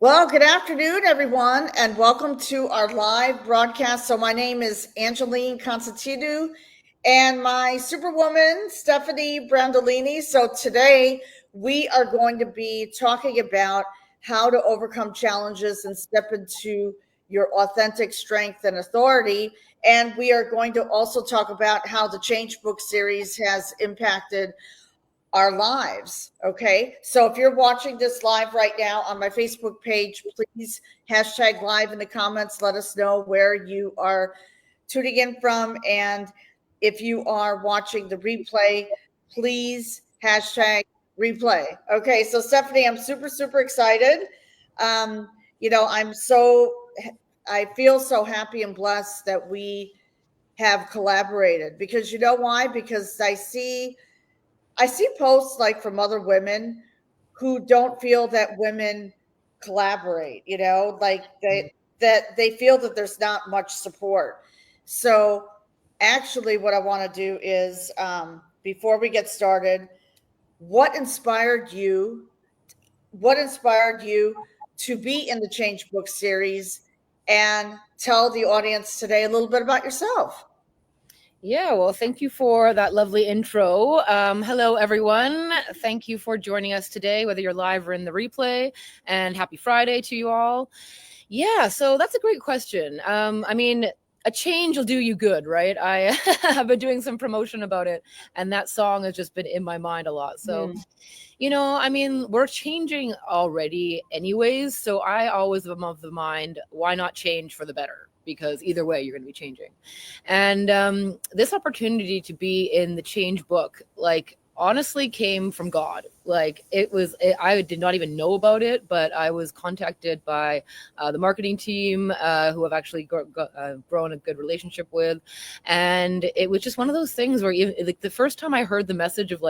Well, good afternoon, everyone, and welcome to our live broadcast. So my name is Angeline Constantinu and my superwoman, Stephanie Brandolini. So today we are going to be talking about how to overcome challenges and step into your authentic strength and authority. And we are going to also talk about how the Change Book series has impacted our lives. Okay. So if you're watching this live right now on my Facebook page, please hashtag live in the comments. Let us know where you are tuning in from. And if you are watching the replay, please hashtag replay. Okay. So Stephanie, I'm super, super excited. Um, I feel so happy and blessed that we have collaborated because you know why? Because I see posts like from other women who don't feel that women collaborate, like that they feel that there's not much support. So actually what I want to do is before we get started, what inspired you what inspired you to be in the Change Book series, and tell the audience today a little bit about yourself. Yeah, well, thank you for that lovely intro. Hello, everyone. Thank you for joining us today, whether you're live or in the replay, and happy Friday to you all. Yeah, so that's a great question. A change will do you good, right? I have been doing some promotion about it, and that song has just been in my mind a lot. So, we're changing already anyways. So I always am of the mind, why not change for the better? Because either way, you're going to be changing. And this opportunity to be in the Change Book, honestly came from God. I did not even know about it, but I was contacted by the marketing team, who I've actually grown a good relationship with. And it was just one of those things where the first time I heard the message of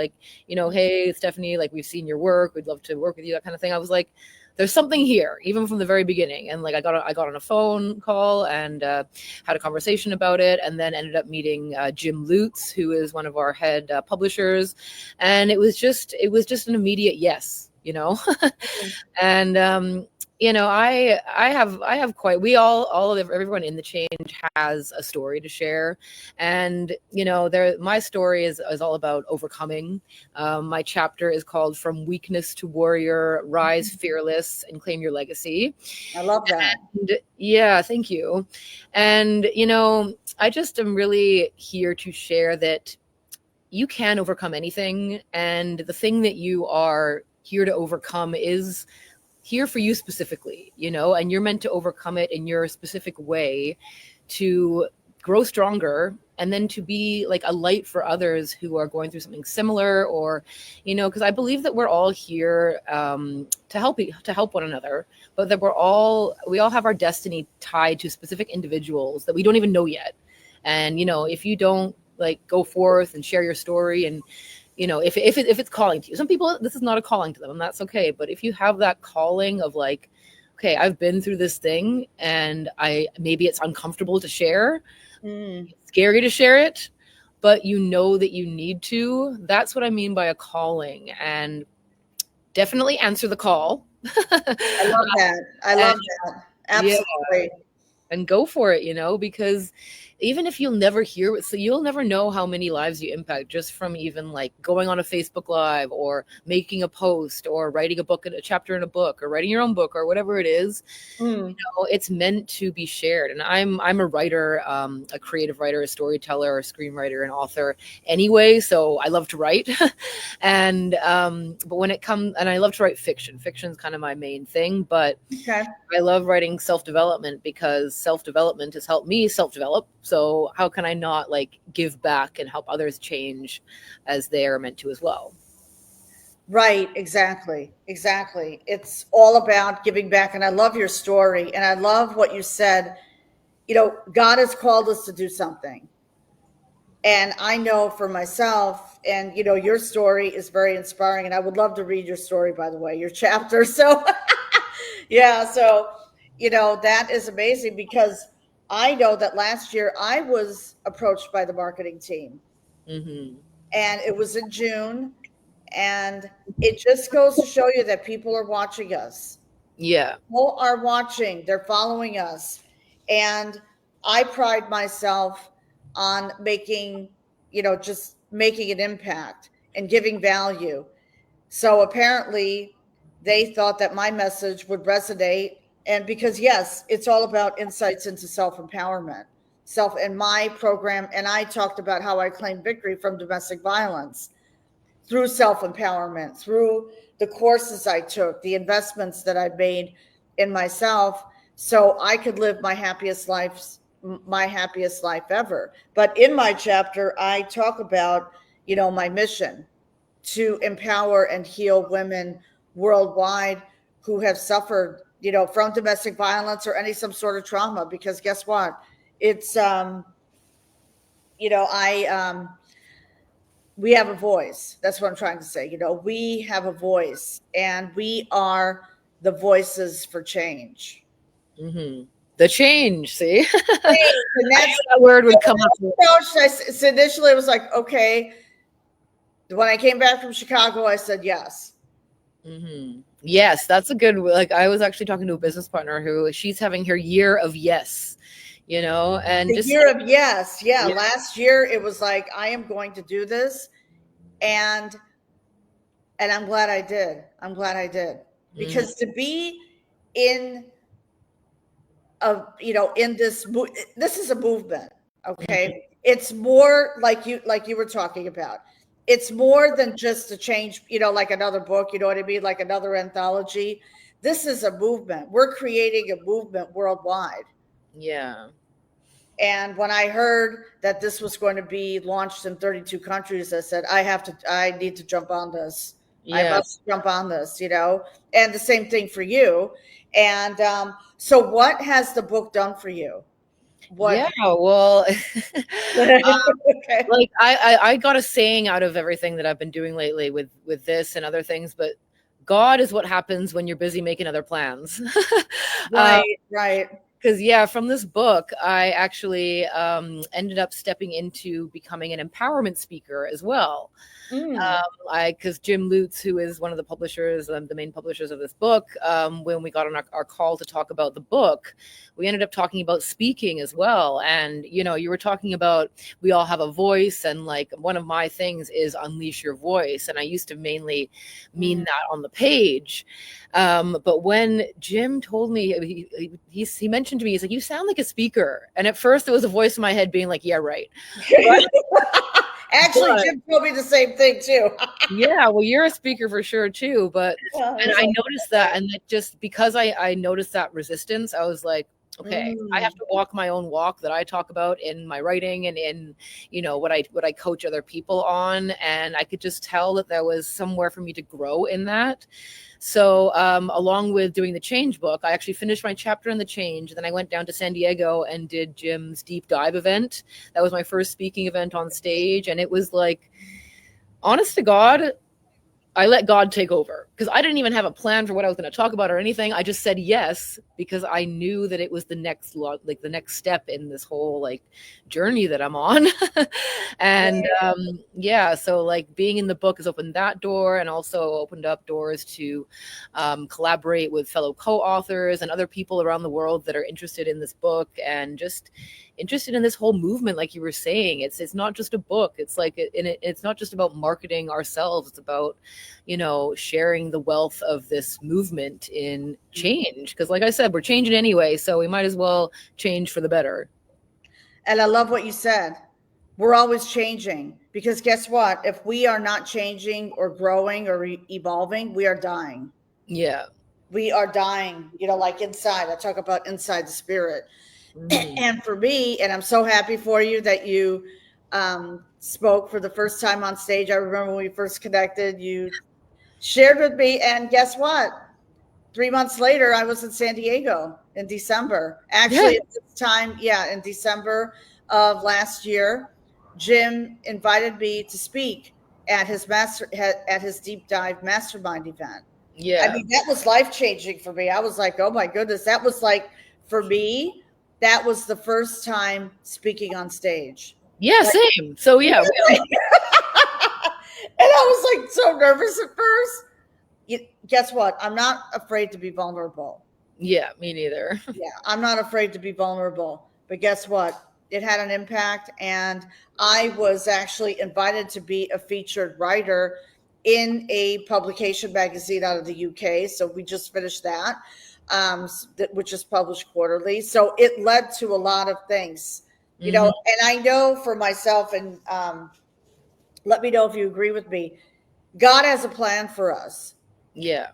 hey, Stephanie, we've seen your work, we'd love to work with you, that kind of thing. I was like, there's something here, even from the very beginning. And I got on a phone call and had a conversation about it, and then ended up meeting Jim Lutz, who is one of our head publishers, and it was just an immediate yes. And I have quite, we all of everyone in the Change has a story to share. And my story is all about overcoming. My chapter is called From Weakness to Warrior: Rise Fearless and Claim Your Legacy. I love that. And yeah, thank you. And I just am really here to share that you can overcome anything, and the thing that you are here to overcome is here for you specifically, and you're meant to overcome it in your specific way to grow stronger, and then to be like a light for others who are going through something similar, or because I believe that we're all here to help one another, but that we all have our destiny tied to specific individuals that we don't even know yet. And if you don't go forth and share your story, and if it's calling to you, some people, this is not a calling to them, and that's okay. But if you have that calling of okay, I've been through this thing, and maybe it's uncomfortable to share, it's scary to share it, but that you need to. That's what I mean by a calling. And definitely answer the call. I love that. I love that. Absolutely. Yeah. And go for it, because even if you'll never hear it, so you'll never know how many lives you impact just from even going on a Facebook Live, or making a post, or writing a chapter in a book, or writing your own book, or whatever it is. It's meant to be shared. And I'm a writer, a creative writer, a storyteller, a screenwriter, an author anyway. So I love to write. And but when it comes, and I love to write fiction. Fiction's kind of my main thing, but okay. I love writing self-development, because self-development has helped me self-develop. So how can I not give back and help others change as they are meant to as well? Right. Exactly. It's all about giving back. And I love your story. And I love what you said. God has called us to do something. And I know for myself, and your story is very inspiring. And I would love to read your story, by the way, your chapter. So yeah. So, that is amazing, because I know that last year I was approached by the marketing team, Mm-hmm. and it was in June. And it just goes to show you that people are watching us. Yeah. People are watching, they're following us. And I pride myself on making, just making an impact and giving value. So apparently they thought that my message would resonate. And because, yes, it's all about insights into self empowerment, self in my program. And I talked about how I claimed victory from domestic violence through self empowerment, through the courses I took, the investments that I've made in myself, so I could live my happiest life ever. But in my chapter, I talk about, my mission to empower and heal women worldwide who have suffered, from domestic violence or any some sort of trauma. Because guess what? It's I we have a voice. That's what I'm trying to say. We have a voice, and we are the voices for change. Mm-hmm. The change, see? And I that's knew that word would come up. so initially it was like, okay. When I came back from Chicago, I said yes. Mm-hmm. Yes, that's a good, like, I was actually talking to a business partner who she's having her year of yes, and The just year of yes. Yeah. yeah. Last year it was like, I am going to do this. And I'm glad I did. I'm glad I did. Mm-hmm. Because to be in in this is a movement. Okay. Mm-hmm. It's more like you were talking about. It's more than just a change, like another book, you know what I mean? Like another anthology. This is a movement. We're creating a movement worldwide. Yeah. And when I heard that this was going to be launched in 32 countries, I said, I need to jump on this. I Yeah. must jump on this, and the same thing for you. And so what has the book done for you? Yeah. What? Well, Okay. like I got a saying out of everything that I've been doing lately with this and other things, but God is what happens when you're busy making other plans. Right, right. Because yeah, from this book, I actually ended up stepping into becoming an empowerment speaker as well. Mm. Because Jim Lutz, who is one of the publishers, the main publishers of this book, when we got on our call to talk about the book, we ended up talking about speaking as well. And you were talking about we all have a voice, and like one of my things is unleash your voice, and I used to mainly mean that on the page. But when Jim told me, he mentioned to me, he's like, "You sound like a speaker," and at first it was a voice in my head being like, "Yeah, right." But, Actually, Jim told me the same thing too. yeah, well, you're a speaker for sure too, but and I So, noticed that, and that just because I noticed that resistance, I was like, okay, I have mm. to walk my own walk that I talk about in my writing and in what I coach other people on, and I could just tell that there was somewhere for me to grow in that. So along with doing the Change book, I actually finished my chapter in the Change. Then I went down to San Diego and did Jim's deep dive event. That was my first speaking event on stage, and it was like, honest to God, I let God take over because I didn't even have a plan for what I was going to talk about or anything. I just said yes because I knew that it was the next step in this whole journey that I'm on. And yeah, so like being in the book has opened that door and also opened up doors to collaborate with fellow co-authors and other people around the world that are interested in this book and just interested in this whole movement. Like you were saying, it's not just a book. It's like it's not just about marketing ourselves. It's about sharing the wealth of this movement in change, because like I said, we're changing anyway, so we might as well change for the better. And I love what you said. We're always changing because guess what? If we are not changing or growing or evolving, we are dying. Yeah. We are dying, like inside. I talk about inside the spirit. Mm-hmm. And for me, and I'm so happy for you that you spoke for the first time on stage. I remember when we first connected, you shared with me, and guess what? 3 months later, I was in San Diego in December. Yeah. Actually, at this time, in December of last year, Jim invited me to speak at his deep dive mastermind event. I Yeah. mean, that was life changing for me. I was like, oh my goodness, that was like for me. That was the first time speaking on stage. Yeah, Like, same. So yeah. and I was like so nervous at first. guess what? I'm not afraid to be vulnerable. Yeah, me neither. Yeah, I'm not afraid to be vulnerable. But guess what? It had an impact, and I was actually invited to be a featured writer in a publication magazine out of the UK. So we just finished that, which is published quarterly. So it led to a lot of things, Hmm. and I know for myself, and let me know if you agree with me. God has a plan for us. Yeah.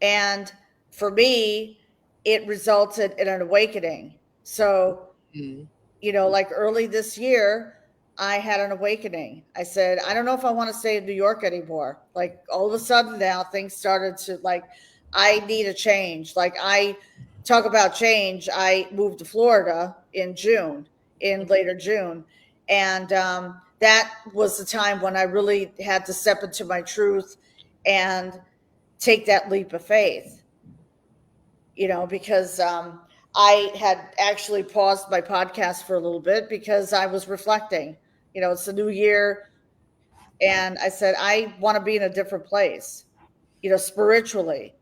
And for me, it resulted in an awakening. So, Mm. like early this year, I had an awakening. I said, I don't know if I want to stay in New York anymore. Like all of a sudden now things started to like, I need a change. Like I talk about change. I moved to Florida in later June. And that was the time when I really had to step into my truth and take that leap of faith, because I had actually paused my podcast for a little bit because I was reflecting. It's a new year, and I said, I want to be in a different place, spiritually.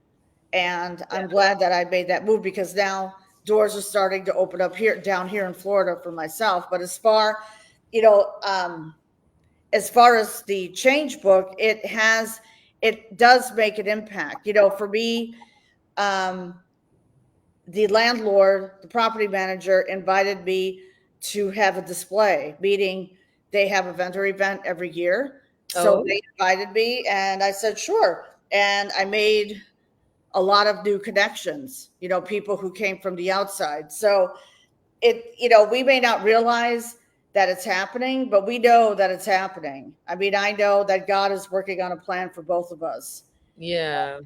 And Yeah. I'm glad that I made that move because now doors are starting to open up down here in Florida for myself. But you know, um, as far as the change book, it does make an impact. For me, um, the landlord, the property manager, invited me to have a display, meaning they have a vendor event every year. So Oh, they invited me, and I said, sure. And I made a lot of new connections, people who came from the outside. So we may not realize that it's happening, but we know that it's happening. I mean, I know that God is working on a plan for both of us. yeah.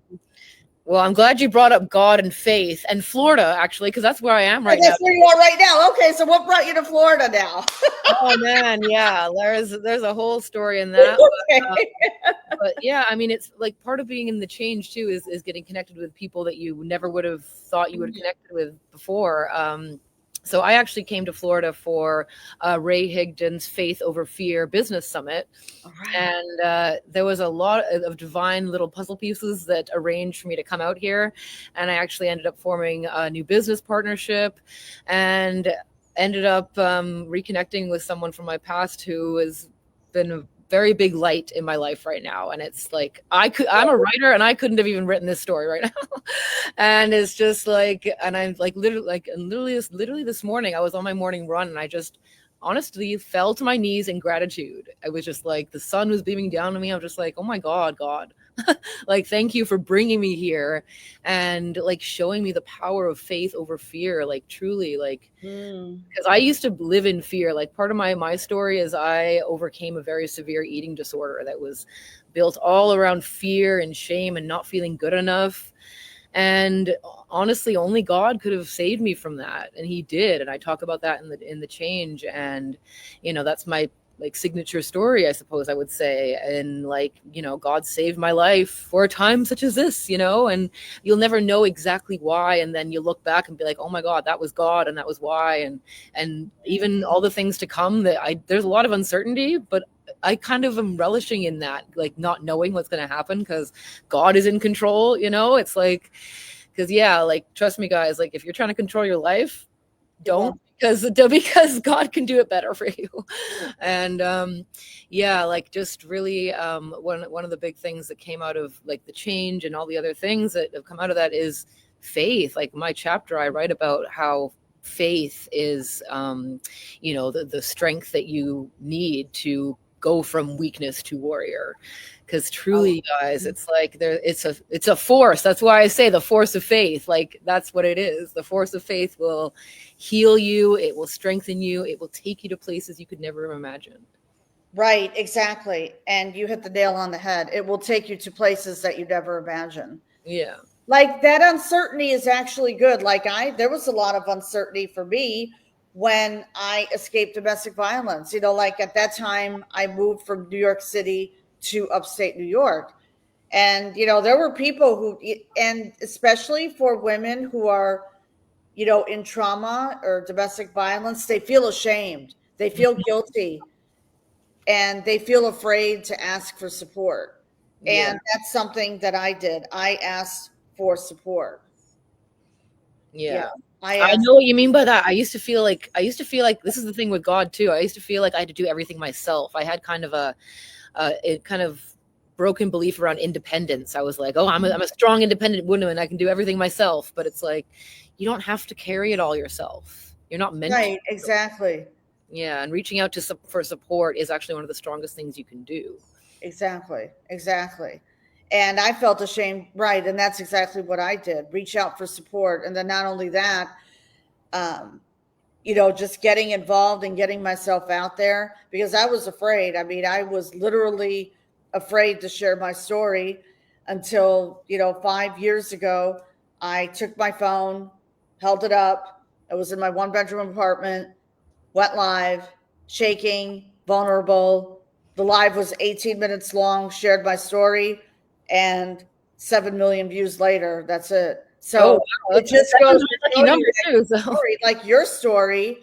Well, I'm glad you brought up God and faith and Florida, actually, because that's where I am Oh, right now. that's where you are right now. Okay, so what brought you to Florida now? Oh man, yeah. There's a whole story in that. Okay. But yeah, I mean, it's like part of being in the change too is getting connected with people that you never would have thought you would have connected with before. So I actually came to Florida for Ray Higdon's Faith Over Fear Business Summit. All right. And there was a lot of divine little puzzle pieces that arranged for me to come out here. And I actually ended up forming a new business partnership and ended up reconnecting with someone from my past who has been a very big light in my life right now. And it's like I'm a writer and I couldn't have even written this story right now. And it's just like, and I'm like literally this morning I was on my morning run and I just honestly fell to my knees in gratitude. I was just like, the sun was beaming down on me. I'm just like, oh my God, like, thank you for bringing me here and like showing me the power of faith over fear. Like truly, like, Mm. because I used to live in fear. Like part of my story is I overcame a very severe eating disorder that was built all around fear and shame and not feeling good enough. And honestly, only God could have saved me from that, and He did. And I talk about that in the change, and that's my like signature story, I suppose I would say. And like, God saved my life for a time such as this, and you'll never know exactly why. And then you look back and be like, oh my God, that was God, and that was why. And even all the things to come there's a lot of uncertainty, but I kind of am relishing in that, like not knowing what's going to happen because God is in control. It's like, because yeah, like trust me, guys, like if you're trying to control your life, It don't, won't. because God can do it better for you. And yeah, like just really one of the big things that came out of like the change and all the other things that have come out of that is faith. Like my chapter, I write about how faith is the strength that you need to go from weakness to warrior. Because Oh, truly, guys, it's like it's a force. That's why I say the force of faith. Like that's what it is. The force of faith will heal you, it will strengthen you, it will take you to places you could never have imagined. right, exactly. And you hit the nail on the head. It will take you to places that you never imagined. Yeah. Like that uncertainty is actually good. Like there was a lot of uncertainty for me when I escaped domestic violence. Like at that time I moved from New York City to upstate New York. And there were people who, and especially for women who are, in trauma or domestic violence, they feel ashamed. They feel guilty, and they feel afraid to ask for support. And that's something that I did. I asked for support. Yeah. I I asked. know what you mean by that. I used to feel like this is the thing with God too. I used to feel like I had to do everything myself. I had kind of a kind of broken belief around independence. I was like, oh, I'm a strong, independent woman and I can do everything myself. But it's like, you don't have to carry it all yourself. You're not meant Right, to. exactly. Yeah, and reaching out for support is actually one of the strongest things you can do. Exactly. Exactly. And I felt ashamed, right? And that's exactly what I did. Reach out for support. And then not only that, um, just getting involved and getting myself out there because I was afraid. I mean, I was literally afraid to share my story until, 5 years ago, I took my phone, held it up. I was in my 1 bedroom apartment, went live, shaking, vulnerable. The live was 18 minutes long, shared my story, and 7 million views later. That's it. Oh, So wow, it just that goes was to my lucky show you number that too. So story, like your story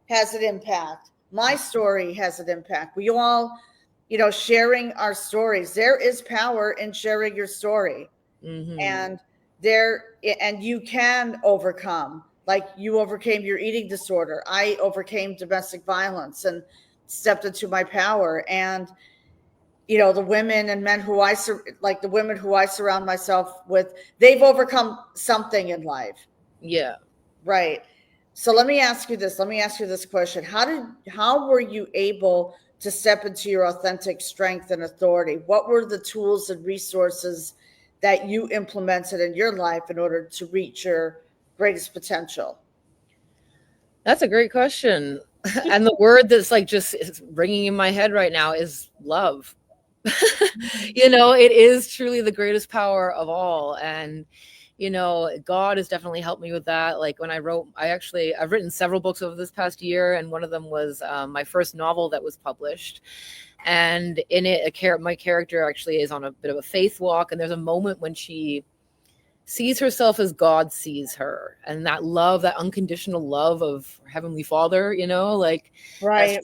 has an impact. My story has an impact. We all, sharing our stories. There is power in sharing your story. And and you can overcome. Like you overcame your eating disorder. I overcame domestic violence and stepped into my power. And the women and men who like the women who I surround myself with, they've overcome something in life. yeah. Right. So let me ask you this. Let me ask you this question. How were you able to step into your authentic strength and authority? What were the tools and resources that you implemented in your life in order to reach your greatest potential? That's a great question. And the word that's like just is ringing in my head right now is love. It is truly the greatest power of all. And, God has definitely helped me with that. Like when I've written several books over this past year, and one of them was my first novel that was published. And in it, my character actually is on a bit of a faith walk. And there's a moment when she sees herself as God sees her, and that love, that unconditional love of Heavenly Father, like that's Right.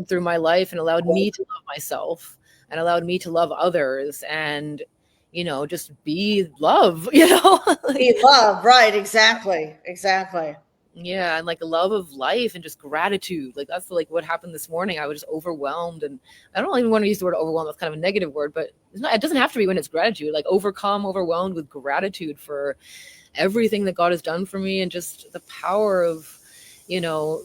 through my life and allowed me to love myself and allowed me to love others and just be love. Like, Be love. Right. Exactly. Exactly. yeah, and like a love of life and just gratitude. Like that's like what happened this morning. I was just overwhelmed, and I don't even want to use the word overwhelmed. That's kind of a negative word, but it doesn't have to be when it's gratitude. Like overwhelmed with gratitude for everything that God has done for me, and just the power of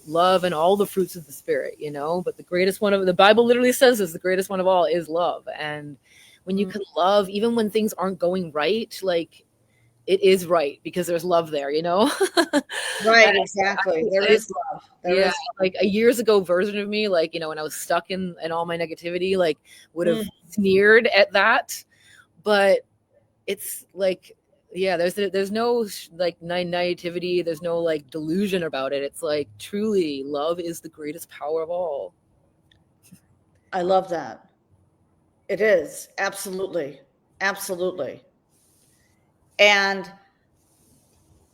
love and all the fruits of the spirit. But the greatest one of the Bible literally says is the greatest one of all is love. And when you can love, even when things aren't going right, like it is right because there's love there. Right. And Exactly. There I, is love. There yeah, is. like a years ago version of me, like, when I was stuck in all my negativity, like would have sneered at that. But it's like, yeah, there's no like naivety. There's no like delusion about it. It's like truly love is the greatest power of all. I love that. It is. Absolutely. Absolutely. And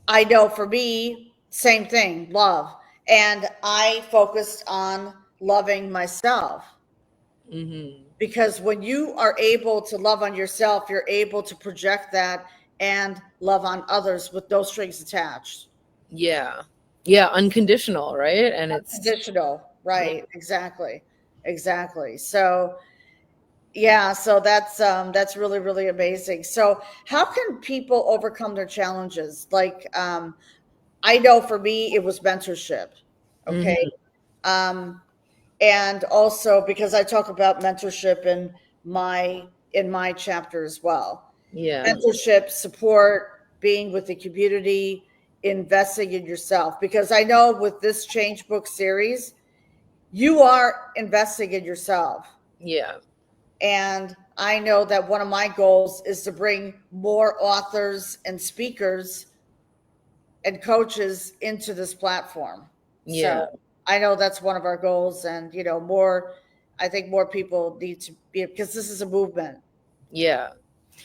I know for me, same thing, love. And I focused on loving myself Hmm. because when you are able to love on yourself, you're able to project that and love on others with no strings attached. Yeah. Yeah. Unconditional. Right. And it's, Conditional. yeah. Right. Exactly. Exactly. So, yeah, so that's really really amazing. So, how can people overcome their challenges? Like I know for me it was mentorship. Okay. Hmm. Um, and also because I talk about mentorship in my chapter as well. Yeah. Mentorship, support, being with the community, investing in yourself. Because I know with this change book series, you are investing in yourself. Yeah. And I know that one of my goals is to bring more authors and speakers and coaches into this platform. Yeah. So I know that's one of our goals. And, more, I think more people need to be, because this is a movement. Yeah.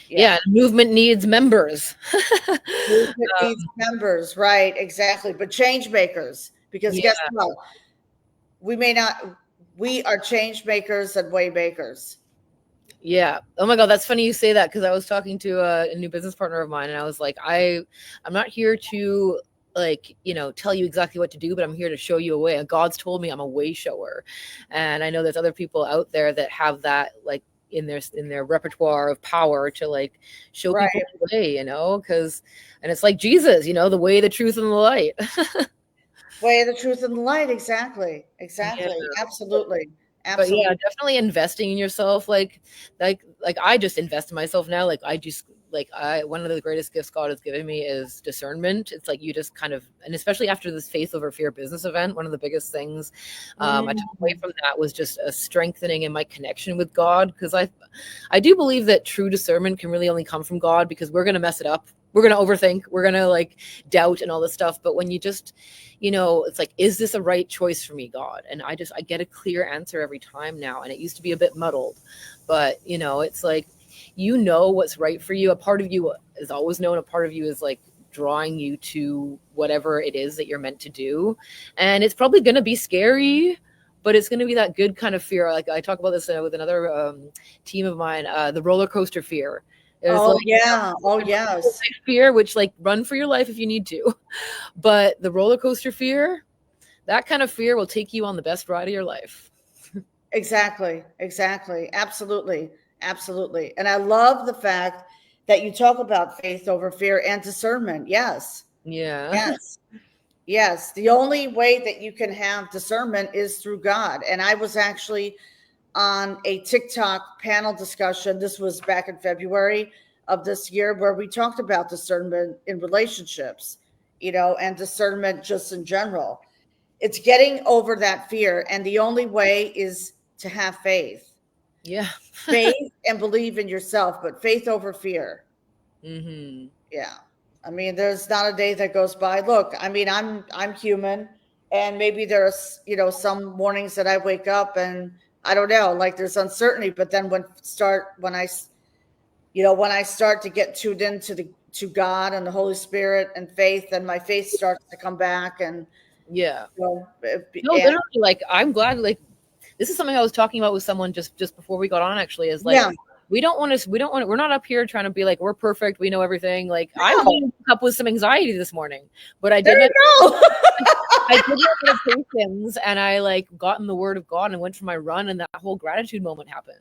Yeah. Yeah. Movement needs members. Movement needs members. Right. Exactly. But change makers, because Yeah. guess what? We may not, we are change makers and way makers. Yeah. Oh my God, that's funny you say that, because I was talking to a new business partner of mine, and I was like, I'm not here to like, tell you exactly what to do, but I'm here to show you a way. And God's told me I'm a way shower. And I know there's other people out there that have that like in their repertoire of power to like show Right. people the way, because and it's like Jesus, the way, the truth, and the light. Way, the truth, and the light. Exactly. Yeah. Exactly. Absolutely. But yeah, Absolutely. definitely investing in yourself. Like I just invest in myself now. Like I just like I one of the greatest gifts God has given me is discernment. It's like you just kind of, and especially after this faith over fear business event, one of the biggest things I took away Mhm. from that was just a strengthening in my connection with God, because I do believe that true discernment can really only come from God, because we're gonna mess it up. We're gonna overthink. We're gonna like doubt and all this stuff. But when you just, it's like, is this a right choice for me, God? And I get a clear answer every time now. And it used to be a bit muddled, but it's like, what's right for you. A part of you is always known. A part of you is like drawing you to whatever it is that you're meant to do. And it's probably going to be scary, but it's going to be that good kind of fear. Like I talk about this with another team of mine, the roller coaster fear. There's Oh like yeah. Oh yes. fear, which like run for your life if you need to. But the roller coaster fear, that kind of fear will take you on the best ride of your life. Exactly. Exactly. Absolutely. Absolutely. And I love the fact that you talk about faith over fear and discernment. Yes. Yeah. Yes. Yes. The only way that you can have discernment is through God. And I was actually on a TikTok panel discussion. This was back in February of this year, where we talked about discernment in relationships, and discernment just in general. It's getting over that fear. And the only way is to have faith, Yeah. faith and believe in yourself, but faith over fear. Mm-hmm. Yeah. I mean, there's not a day that goes by. Look, I mean, I'm human, and maybe there's, some mornings that I wake up and I don't know, like there's uncertainty, but then when I start to get tuned into the to God and the Holy Spirit and faith, then my faith starts to come back. And Yeah. you know, No, and literally, like I'm glad. Like this is something I was talking about with someone just before we got on. Actually, is like yeah, we're not up here trying to be like we're perfect, we know everything. Like I no, woke up with some anxiety this morning, but I there did not. you go. I did my meditations, and I like got in the word of God and went for my run, and that whole gratitude moment happened.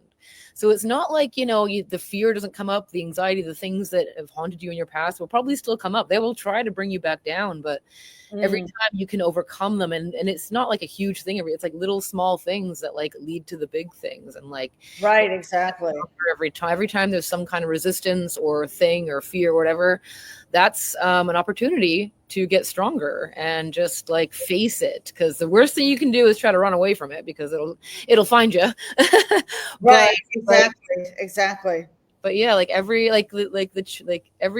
So it's not like, the fear doesn't come up, the anxiety, the things that have haunted you in your past will probably still come up. They will try to bring you back down, but every Mm, time you can overcome them, and it's not like a huge thing, it's like little small things that like lead to the big things. And like right, exactly. every time there's some kind of resistance or thing or fear or whatever, that's an opportunity to get stronger and just like face it, because the worst thing you can do is try to run away from it, because it'll find you. but Right, like exactly, exactly. but yeah, like every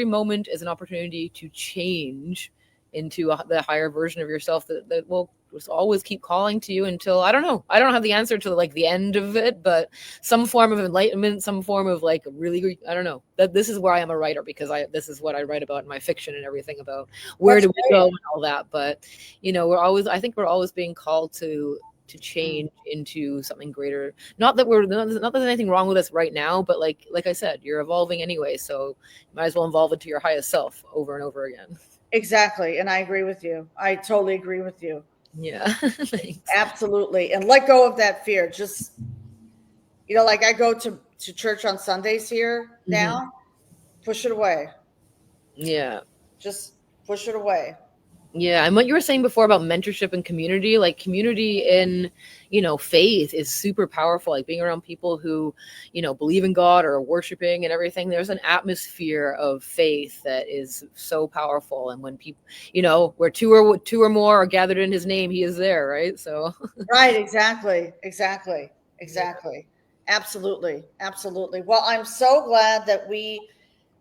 moment is an opportunity to change into the higher version of yourself that will just always keep calling to you until, I don't have the answer to like the end of it, but some form of enlightenment, some form of like really, I don't know, that this is where I am a writer, because this is what I write about in my fiction and everything, about where That's do we great. go and all that. But I think we're always being called to change into something greater. Not that there's anything wrong with us right now, but like I said, you're evolving anyway, so you might as well evolve into your highest self over and over again. Exactly. And I agree with you. I totally agree with you. Yeah. Thanks. Absolutely. And let go of that fear. Just, like I go to church on Sundays here Hmm. now, push it away. Yeah. Just push it away. Yeah, and what you were saying before about mentorship and community, like community in, faith is super powerful. Like being around people who, believe in God or are worshiping and everything. There's an atmosphere of faith that is so powerful. And when people, where two or more are gathered in His name, He is there, right? So, Right. Exactly. Exactly. yeah, Exactly. Absolutely. Absolutely. Well, I'm so glad that we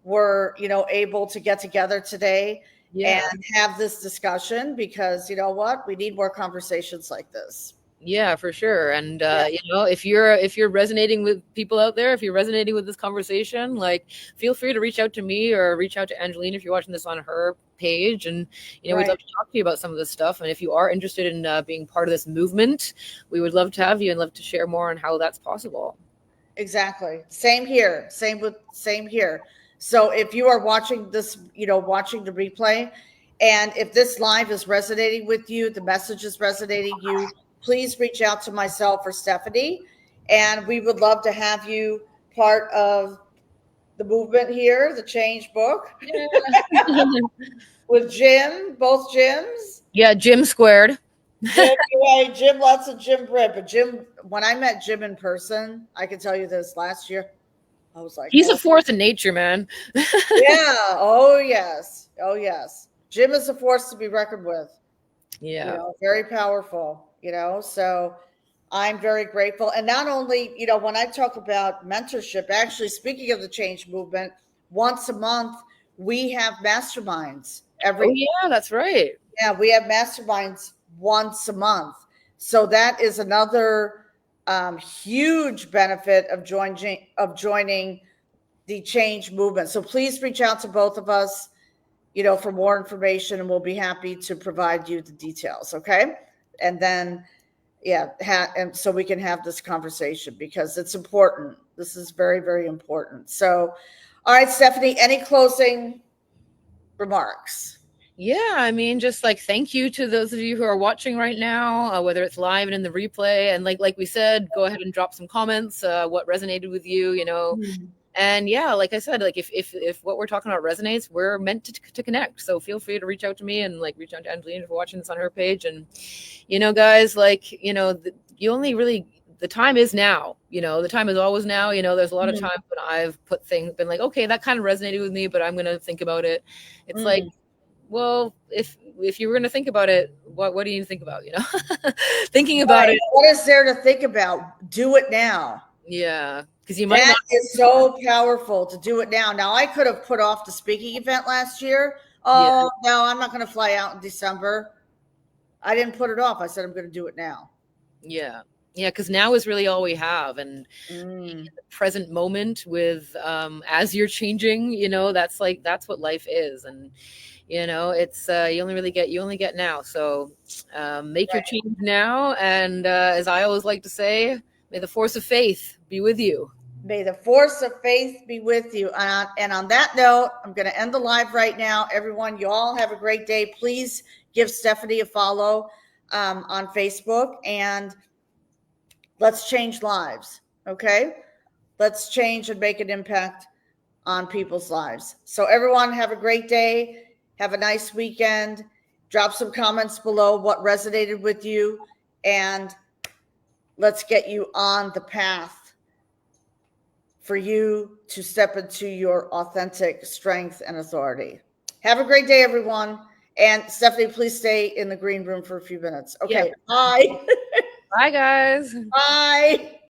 were, able to get together today and yeah. have this discussion, because you know what? We need more conversations like this. Yeah, for sure. And Yeah. if you're resonating with people out there, if you're resonating with this conversation, like feel free to reach out to me or reach out to Angeline if you're watching this on her page. And we'd Right. love to talk to you about some of this stuff. And if you are interested in being part of this movement, we would love to have you and love to share more on how that's possible. Exactly. Same here. Same here. So if you are watching this, watching the replay, and if this live is resonating with you, the message is resonating you, please reach out to myself or Stephanie, and we would love to have you part of the movement here, the Change book Yeah. with Jim, both Jims. Yeah, Jim squared. Jim, yeah, Jim, lots of Jim Britt, but Jim, when I met Jim in person, I can tell you this last year, I was like, He's a oh, force in nature, man. yeah. Oh, yes. Oh, yes. Jim is a force to be reckoned with. Yeah. Very powerful, so I'm very grateful. And not only, when I talk about mentorship, actually, speaking of the change movement, once a month, we have masterminds Oh, yeah, that's right. Yeah, we have masterminds once a month. So that is another huge benefit of joining the change movement. So please reach out to both of us, for more information, and we'll be happy to provide you the details. Okay. And then, yeah, and so we can have this conversation because it's important. This is very, very important. So, all right, Stephanie, any closing remarks? Yeah, I mean, just like thank you to those of you who are watching right now, whether it's live and in the replay. And like we said, go ahead and drop some comments. What resonated with you, And yeah, like I said, like if what we're talking about resonates, we're meant to connect. So feel free to reach out to me and like reach out to Angeline if you're watching this on her page. And guys, like you only really the time is now. The time is always now. There's a lot of times when I've been like, okay, that kind of resonated with me, but I'm gonna think about it. It's like, well, if you were going to think about it, what do you think about, thinking about it? What is there to think about? Do it now. Yeah. Because you might That is so powerful to do it now. Now, I could have put off the speaking event last year. Oh, yeah. No, I'm not going to fly out in December. I didn't put it off. I said, I'm going to do it now. Yeah. Yeah, because now is really all we have. And the present moment with as you're changing, that's what life is. And it's you only get now. So make your change now. And as I always like to say, may the force of faith be with you. May the force of faith be with you. And on that note, I'm going to end the live right now. Everyone, you all have a great day. Please give Stephanie a follow on Facebook, and let's change lives. Okay? Let's change and make an impact on people's lives. So everyone, have a great day. Have a nice weekend. Drop some comments below what resonated with you, and let's get you on the path for you to step into your authentic strength and authority. Have a great day, everyone. And Stephanie, please stay in the green room for a few minutes. Okay. Yeah. Bye. Bye, guys. Bye.